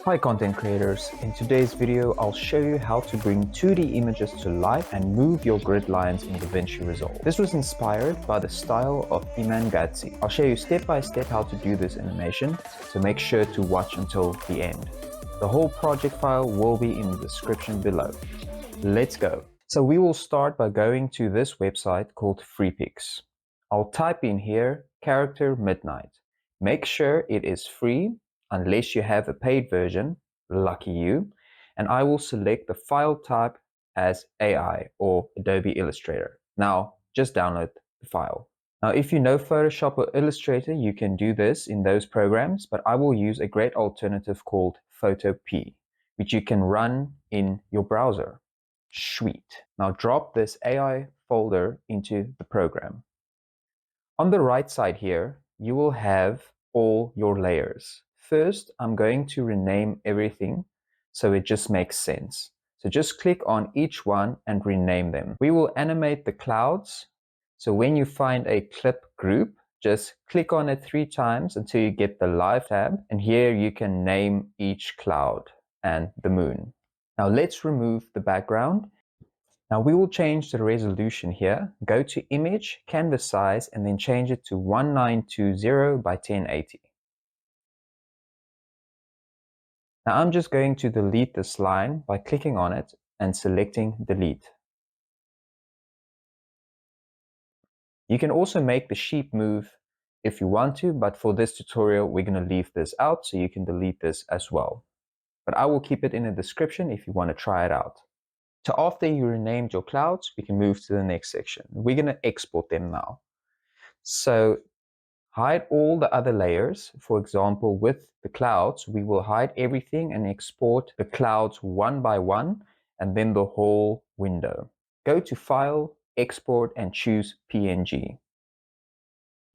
Hi content creators, in today's video I'll show you how to bring 2D images to life and move your grid lines in Davinci Resolve. This was inspired by the style of Iman Gadzhi. I'll show you step by step how to do this animation, so make sure to watch until the end. The whole project file will be in the description below. Let's go. So we will start by going to this website called FreePix. I'll type in here character midnight. Make sure it is free unless you have a paid version, lucky you, and I will select the file type as AI or Adobe Illustrator. Now just download the file. Now if you know Photoshop or Illustrator, you can do this in those programs, but I will use a great alternative called Photopea, which you can run in your browser. Sweet. Now drop this AI folder into the program. On the right side here, you will have all your layers. First, I'm going to rename everything so it just makes sense. So just click on each one and rename them. We will animate the clouds. So when you find a clip group, just click on it 3 times until you get the live tab. And here you can name each cloud and the moon. Now let's remove the background. Now we will change the resolution here. Go to image, canvas size, and then change it to 1920 by 1080. Now I'm just going to delete this line by clicking on it and selecting delete. You can also make the sheep move if you want to, but for this tutorial we're going to leave this out, so you can delete this as well. But I will keep it in the description if you want to try it out. So after you renamed your clouds, we can move to the next section. We're going to export them now. So hide all the other layers. For example, with the clouds, we will hide everything and export the clouds one by one and then the whole window. Go to File, Export, and choose PNG.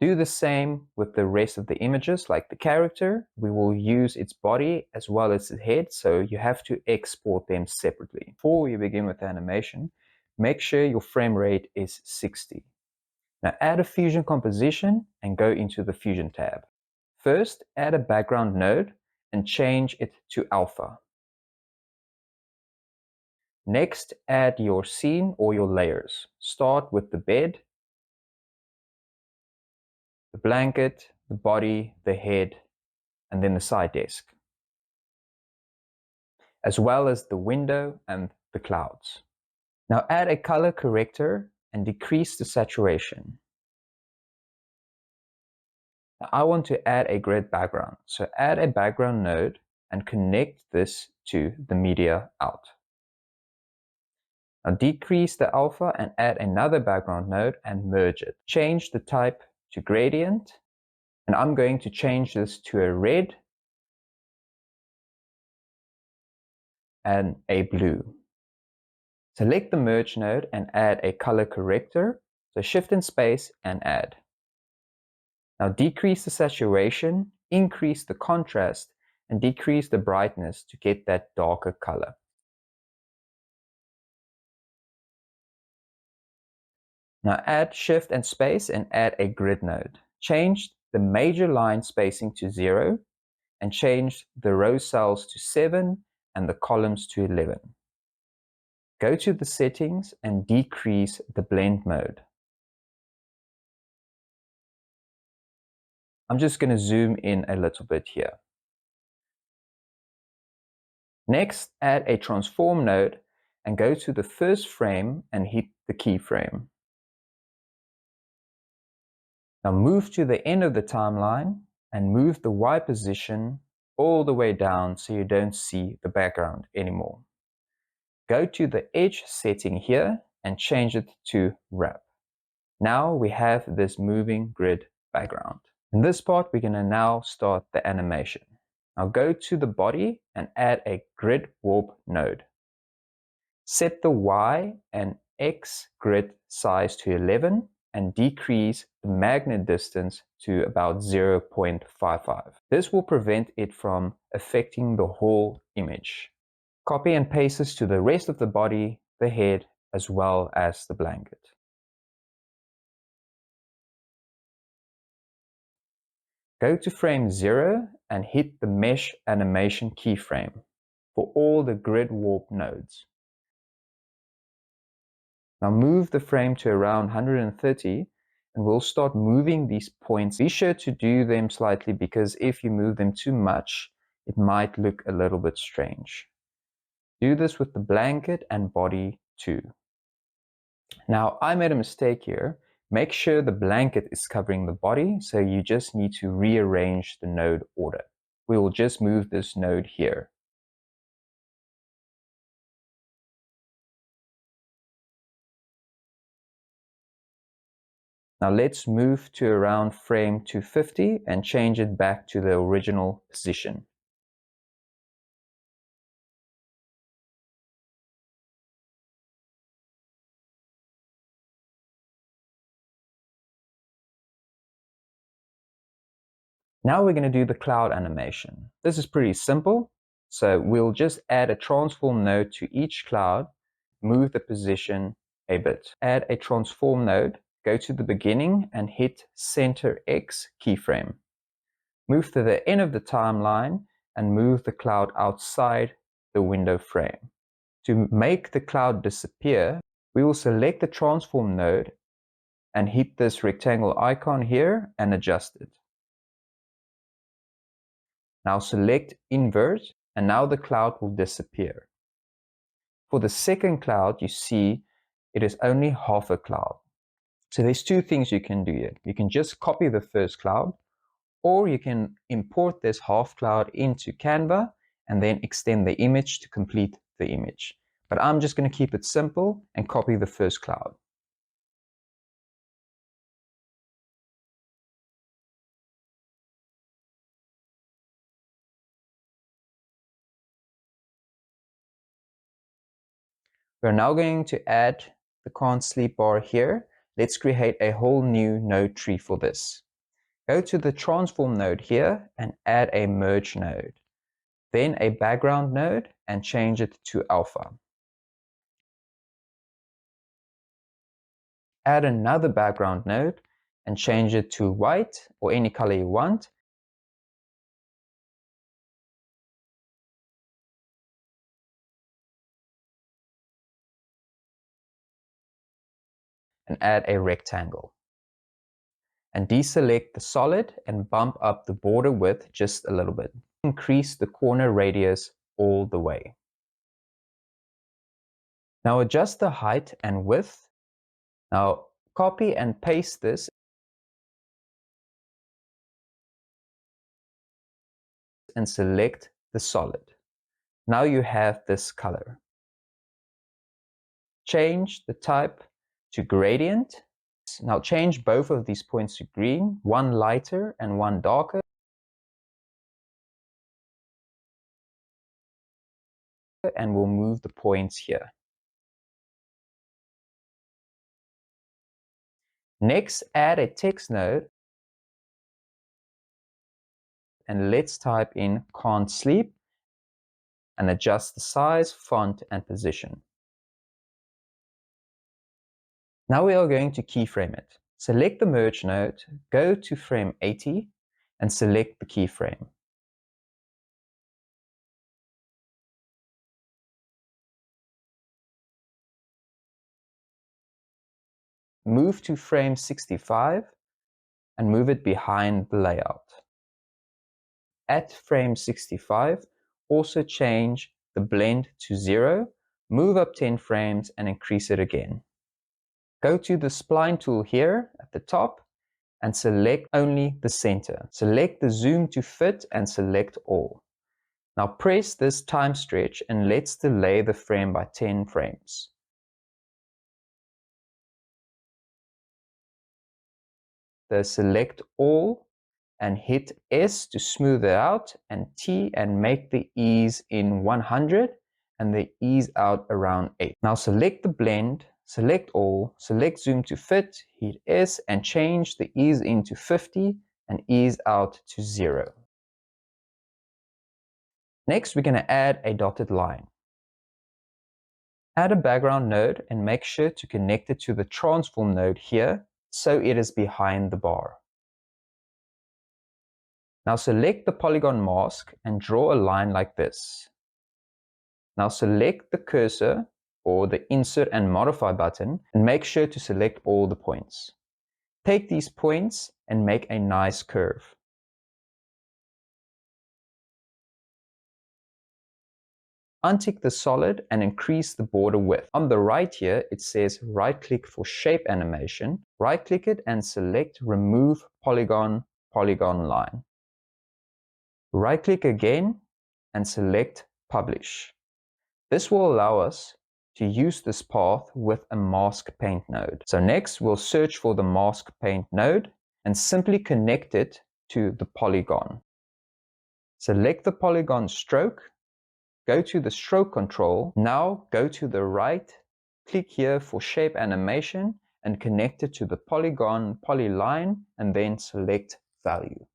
Do the same with the rest of the images, like the character. We will use its body as well as its head, so you have to export them separately. Before we begin with the animation, make sure your frame rate is 60. Now add a fusion composition and go into the Fusion tab. First, add a background node and change it to alpha. Next, add your scene or your layers. Start with the bed, the blanket, the body, the head, and then the side desk, as well as the window and the clouds. Now add a color corrector and decrease the saturation. Now I want to add a grid background, so add a background node and connect this to the media out. Now decrease the alpha and add another background node and merge it. Change the type to gradient, and I'm going to change this to a red and a blue. Select the merge node and add a color corrector, so shift and space and add. Now decrease the saturation, increase the contrast, and decrease the brightness to get that darker color. Now add shift and space and add a grid node. Change the major line spacing to 0 and change the row cells to 7 and the columns to 11. Go to the settings and decrease the blend mode. I'm just going to zoom in a little bit here. Next, add a transform node and go to the first frame and hit the keyframe. Now move to the end of the timeline and move the Y position all the way down so you don't see the background anymore. Go to the edge setting here and change it to wrap. Now we have this moving grid background. In this part, we're going to now start the animation. Now go to the body and add a grid warp node. Set the Y and X grid size to 11 and decrease the magnet distance to about 0.55. This will prevent it from affecting the whole image. Copy and paste this to the rest of the body, the head, as well as the blanket. Go to frame 0 and hit the Mesh Animation keyframe for all the grid warp nodes. Now move the frame to around 130 and we'll start moving these points. Be sure to do them slightly because if you move them too much, it might look a little bit strange. Do this with the blanket and body too. Now I made a mistake here. Make sure the blanket is covering the body, so you just need to rearrange the node order. We will just move this node here. Now let's move to around frame 250 and change it back to the original position. Now we're going to do the cloud animation. This is pretty simple. So we'll just add a transform node to each cloud, move the position a bit. Add a transform node, go to the beginning and hit center X keyframe. Move to the end of the timeline and move the cloud outside the window frame. To make the cloud disappear, we will select the transform node and hit this rectangle icon here and adjust it. Now select invert and now the cloud will disappear. For the second cloud, you see it is only half a cloud. So there's two things you can do here. You can just copy the first cloud, or you can import this half cloud into Canva and then extend the image to complete the image. But I'm just going to keep it simple and copy the first cloud. We're now going to add the can't sleep bar here. Let's create a whole new node tree for this. Go to the transform node here and add a merge node. Then a background node and change it to alpha. Add another background node and change it to white or any color you want. And add a rectangle. And deselect the solid and bump up the border width just a little bit. Increase the corner radius all the way. Now adjust the height and width. Now copy and paste this and select the solid. Now you have this color. Change the type to gradient. Now change both of these points to green, one lighter and one darker. And we'll move the points here. Next, add a text node and let's type in can't sleep and adjust the size, font and position. Now we are going to keyframe it. Select the merge node, go to frame 80 and select the keyframe. Move to frame 65 and move it behind the layout. At frame 65, also change the blend to 0, move up 10 frames and increase it again. Go to the spline tool here at the top and select only the center. Select the zoom to fit and select all. Now press this time stretch and let's delay the frame by 10 frames. Select all and hit S to smooth it out and T and make the ease in 100 and the ease out around 8. Now select the blend, select all, select zoom to fit, hit S and change the ease in to 50 and ease out to 0. Next, we're going to add a dotted line. Add a background node and make sure to connect it to the transform node here so it is behind the bar. Now select the polygon mask and draw a line like this. Now select the cursor or the Insert and Modify button and make sure to select all the points. Take these points and make a nice curve. Untick the solid and increase the border width. On the right here, it says right-click for shape animation. Right-click it and select Remove Polygon Line. Right-click again and select Publish. This will allow us to use this path with a mask paint node. So next, we'll search for the mask paint node and simply connect it to the polygon. Select the polygon stroke. Go to the stroke control. Now go to the right, click here for shape animation and connect it to the polygon polyline and then select value.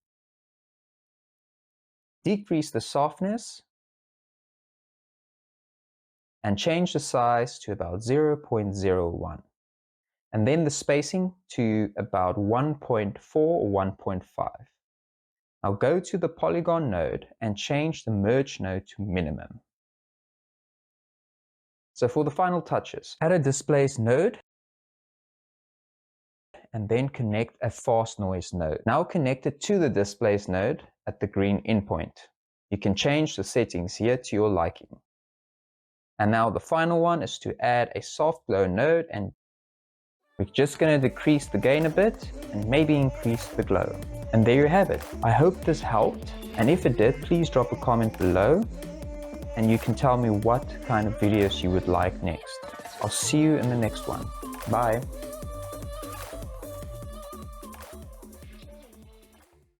Decrease the softness and change the size to about 0.01 and then the spacing to about 1.4 or 1.5. Now go to the polygon node and change the merge node to minimum. So for the final touches, add a displace node and then connect a fast noise node. Now connect it to the displace node at the green endpoint. You can change the settings here to your liking. And now the final one is to add a soft glow node, and we're just going to decrease the gain a bit and maybe increase the glow. And there you have it. I hope this helped, and if it did, please drop a comment below and you can tell me what kind of videos you would like next. I'll see you in the next one. Bye.